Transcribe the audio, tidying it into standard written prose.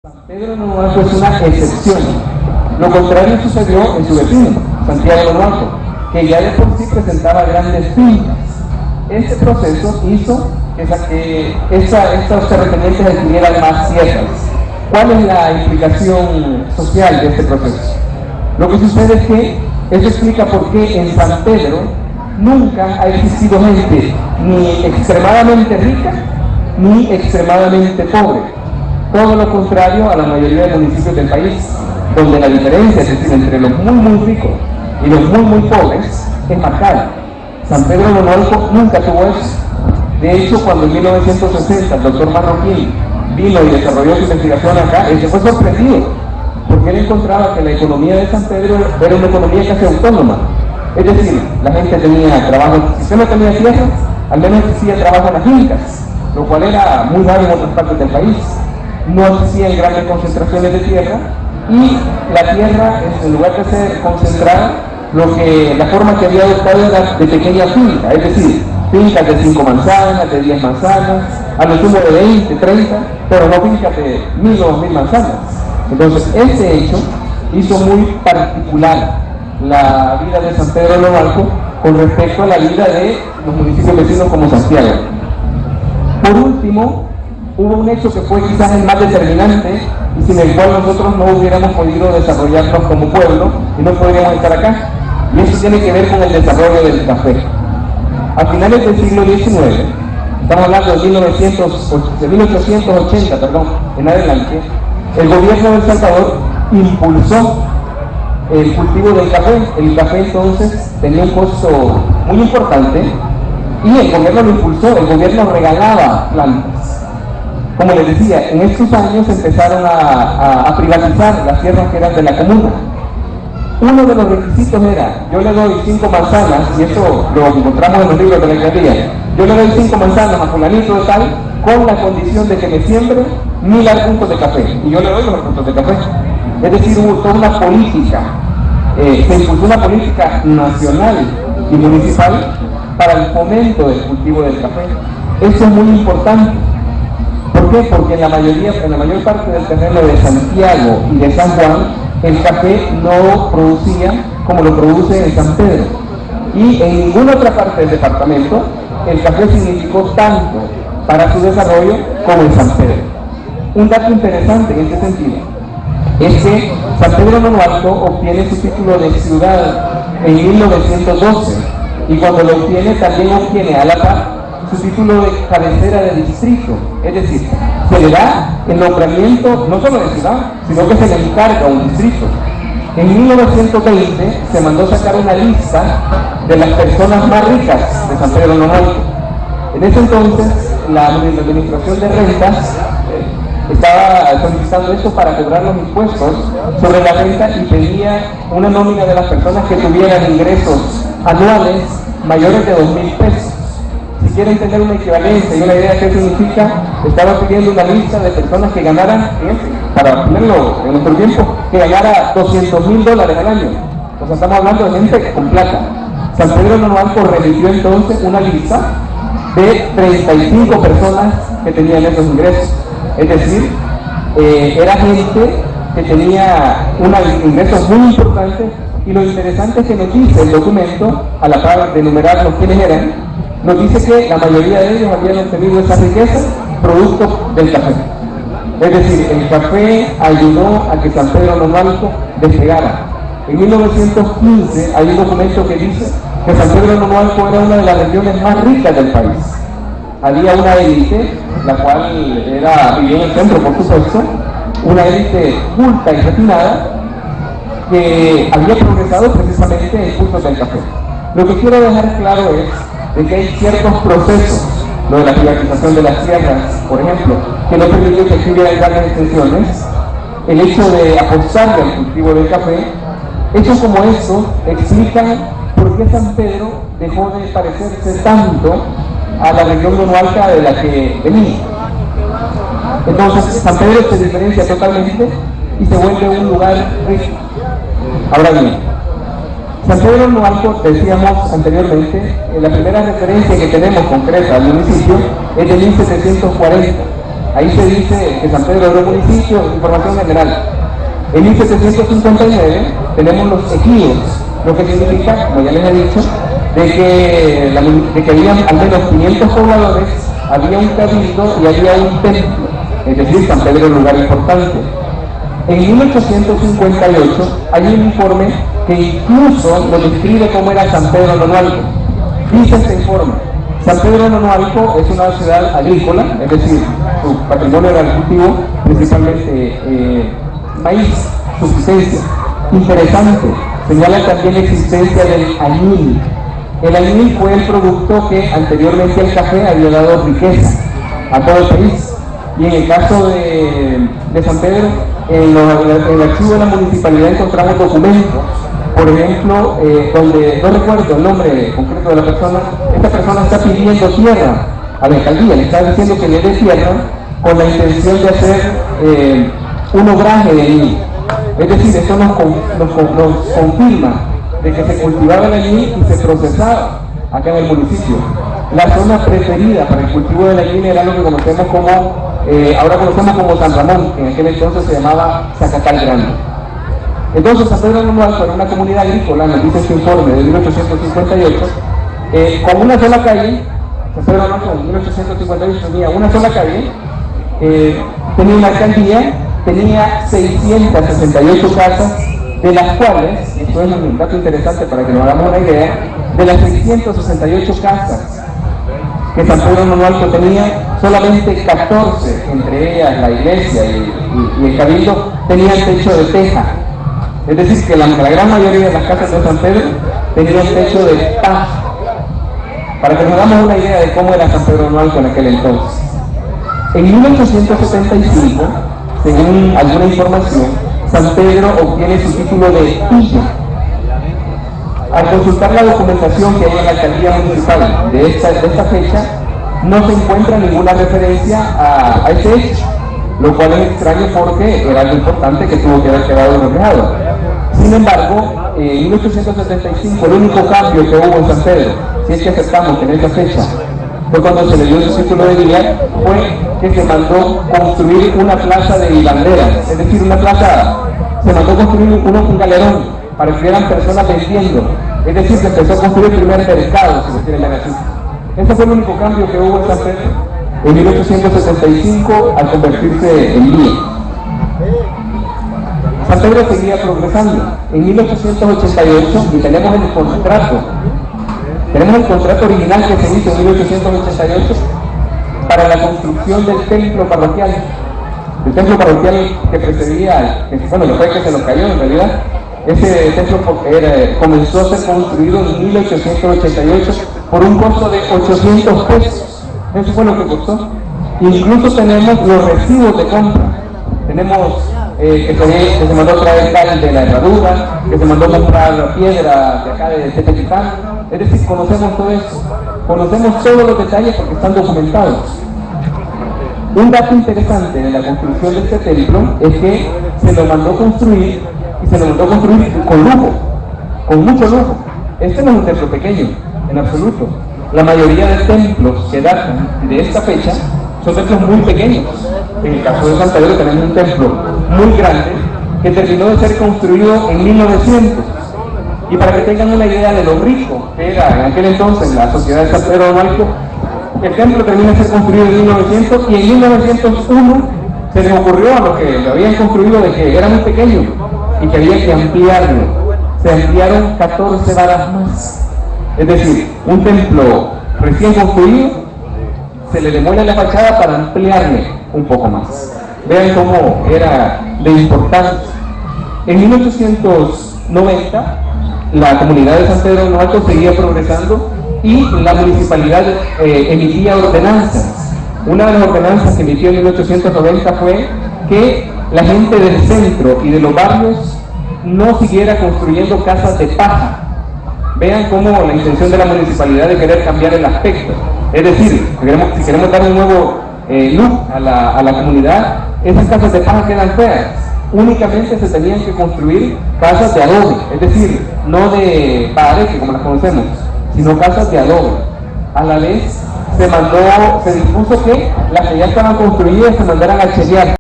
San Pedro Nonualco es una excepción. Lo contrario sucedió en su vecino, Santiago de Nonualco, que ya de por sí presentaba grandes fincas. Este proceso hizo que estos terratenientes adquirieran más tierras. ¿Cuál es la implicación social de este proceso? Lo que sucede es que eso explica por qué en San Pedro nunca ha existido gente ni extremadamente rica ni extremadamente pobre. Todo lo contrario a la mayoría de municipios del país, donde la diferencia, es decir, entre los muy ricos y los muy pobres, es marcada. San Pedro Nonualco nunca tuvo eso. De hecho, cuando en 1960 el doctor Marroquín vino y desarrolló su investigación acá, él se fue sorprendido, porque él encontraba que la economía de San Pedro era una economía casi autónoma. Es decir, la gente tenía trabajo, si usted no tenía tierra, al menos existía trabajo en las fincas, lo cual era muy raro en otras partes del país. No existían grandes concentraciones de tierra y la tierra, en lugar de ser concentrada, la forma que había adoptado era de pequeña finca, es decir, fincas de 5 manzanas, de 10 manzanas, a lo sumo de 20, 30, pero no fincas de 1000 o 2000 manzanas. Entonces, este hecho hizo muy particular la vida de San Pedro Nonualco con respecto a la vida de los municipios vecinos como Santiago. Por último, hubo un hecho que fue quizás el más determinante y sin el cual nosotros no hubiéramos podido desarrollarnos como pueblo y no podríamos estar acá, y eso tiene que ver con el desarrollo del café. A finales del siglo XIX, estamos hablando de 1880 en adelante, el gobierno de El Salvador impulsó el cultivo del café. El café entonces tenía un costo muy importante y el gobierno lo impulsó, el gobierno regalaba plantas. Como les decía, en estos años empezaron a privatizar las tierras que eran de la comuna. Uno de los requisitos era, yo le doy 5 manzanas, y eso lo encontramos en los libros de la alcaldía, yo le doy 5 manzanas a fulanito de tal, con la condición de que me siembre 1000 arbustos de café, y yo le doy los arbustos de café. Es decir, hubo toda una política, se impulsó una política nacional y municipal para el fomento del cultivo del café. Eso es muy importante. ¿Por qué? Porque en la mayor parte del terreno de Santiago y de San Juan, el café no producía como lo produce en San Pedro. Y en ninguna otra parte del departamento, el café significó tanto para su desarrollo como en San Pedro. Un dato interesante en este sentido es que San Pedro Nonualco obtiene su título de ciudad en 1912, y cuando lo obtiene también obtiene a la par su título de cabecera de distrito, es decir, se le da el nombramiento no solo de ciudad, sino que se le encarga un distrito. En 1920 se mandó sacar una lista de las personas más ricas de San Pedro Nonualco. En ese entonces la administración de rentas estaba solicitando esto para cobrar los impuestos sobre la renta y pedía una nómina de las personas que tuvieran ingresos anuales mayores de 2000 pesos. Si quieren tener una equivalencia y una idea de qué significa, estaba pidiendo una lista de personas que ganaran, para ponerlo en nuestro tiempo, que ganara $200,000 al año. O sea, estamos hablando de gente con plata. San Pedro Nonualco remitió entonces una lista de 35 personas que tenían esos ingresos. Es decir, era gente que tenía unos ingresos muy importantes, y lo interesante es que nos dice el documento, a la par de enumerarnos quiénes eran, nos dice que la mayoría de ellos habían obtenido esa riqueza producto del café. Es decir, el café ayudó a que San Pedro Nonualco despegara. En 1915 hay un documento que dice que San Pedro Nonualco era una de las regiones más ricas del país. Había una élite, la cual vivía en el centro, por supuesto, una élite culta y refinada que había progresado precisamente en cursos del café. Lo que quiero dejar claro es de que hay ciertos procesos, lo de la privatización de las tierras, por ejemplo, que no permitió que aquí hubiera grandes extensiones, el hecho de apostarle al cultivo del café. Hechos como eso explican por qué San Pedro dejó de parecerse tanto a la región nonualca de la que venía. Entonces San Pedro se diferencia totalmente y se vuelve un lugar rico. Ahora bien, San Pedro Nonualco, decíamos anteriormente, la primera referencia que tenemos concreta al municipio es de 1740. ahí se dice que San Pedro era un municipio, información general. En 1759 tenemos los ejidos, lo que significa, como ya les he dicho, de que había al menos 500 pobladores, había un cabildo y había un templo, es decir, San Pedro era un lugar importante. En 1858 hay un informe que incluso lo describe como era San Pedro Nonualco. Dice este informe: San Pedro Nonualco es una ciudad agrícola, es decir, su patrimonio era el cultivo, principalmente maíz, subsistencia. Interesante, señala también la existencia del añil. El añil fue el producto que anteriormente al café había dado riqueza a todo el país. Y en el caso de San Pedro, en el archivo de la municipalidad encontramos documentos, por ejemplo, donde no recuerdo el nombre concreto de la persona. Esta persona está pidiendo tierra a la alcaldía, le está diciendo que le dé tierra con la intención de hacer un obraje de añil. Es decir, esto nos confirma de que se cultivaba el añil y se procesaba acá en el municipio. La zona preferida para el cultivo del añil era lo que conocemos como, ahora conocemos como San Ramón, que en aquel entonces se llamaba Zacatal Grande. Entonces San Pedro Nonualco era una comunidad agrícola, nos dice este informe de 1858, con una sola calle. San Pedro Nonualco en 1858 tenía una sola calle, tenía una alcaldía, tenía 668 casas, de las cuales, esto es un dato interesante para que nos hagamos una idea, de las 668 casas que San Pedro Nonualco tenía, solamente 14, entre ellas la iglesia y el cabildo, tenían techo de teja. Es decir, que la gran mayoría de las casas de San Pedro tenían techo de paja. Para que nos hagamos una idea de cómo era San Pedro Nonualco en aquel entonces. En 1875, según alguna información, San Pedro obtiene su título de villa. Al consultar la documentación que hay en la alcaldía municipal de esta fecha, no se encuentra ninguna referencia a ese hecho, lo cual es extraño porque era algo importante que tuvo que haber quedado reflejado. Sin embargo, en 1875 el único cambio que hubo en San Pedro, si es que aceptamos en esa fecha, fue cuando se le dio su título de villa, fue que se mandó construir una plaza de hilanderas, es decir, una plaza, se mandó construir un galerón para que hubieran personas vendiendo, es decir, se empezó a construir el primer mercado, si se quiere llamar así. Ese fue el único cambio que hubo en San Pedro en 1875 al convertirse en villa. San Pedro seguía progresando. En 1888, y tenemos el contrato original que se hizo en 1888 para la construcción del templo parroquial. El templo parroquial que precedía, bueno, después que se nos cayó en realidad, ese templo comenzó a ser construido en 1888 por un costo de 800 pesos. Eso fue lo que costó. Incluso tenemos los recibos de compra. Tenemos que se mandó a traer cal de la herradura, que se mandó a comprar piedra de acá de Tepeticán. Es decir, conocemos todo eso. Conocemos todos los detalles porque están documentados. Un dato interesante de la construcción de este templo es que se lo mandó construir, y se lo mandó construir con lujo, con mucho lujo. Este no es un templo pequeño, en absoluto. La mayoría de templos que datan de esta fecha son templos muy pequeños. En el caso de San Pedro tenemos un templo muy grande que terminó de ser construido en 1900. Y para que tengan una idea de lo rico que era en aquel entonces la sociedad de San Pedro Nonualco, el templo termina de ser construido en 1900 y en 1901 se les ocurrió a los que lo habían construido de que era muy pequeño y que había que ampliarlo. Se ampliaron 14 varas más. Es decir, un templo recién construido se le demuele la fachada para ampliarle un poco más. Vean cómo era de importante. En 1890 la comunidad de San Pedro Nonualco seguía progresando y la municipalidad emitía ordenanzas. Una de las ordenanzas que emitió en 1890 fue que la gente del centro y de los barrios no siguiera construyendo casas de paja. Vean cómo la intención de la municipalidad de querer cambiar el aspecto. Es decir, si queremos dar un nuevo look a la comunidad, esas casas de paja quedan feas. Únicamente se tenían que construir casas de adobe, es decir, no de paredes como las conocemos, sino casas de adobe. A la vez se dispuso que las que ya estaban construidas se mandaran a chequear.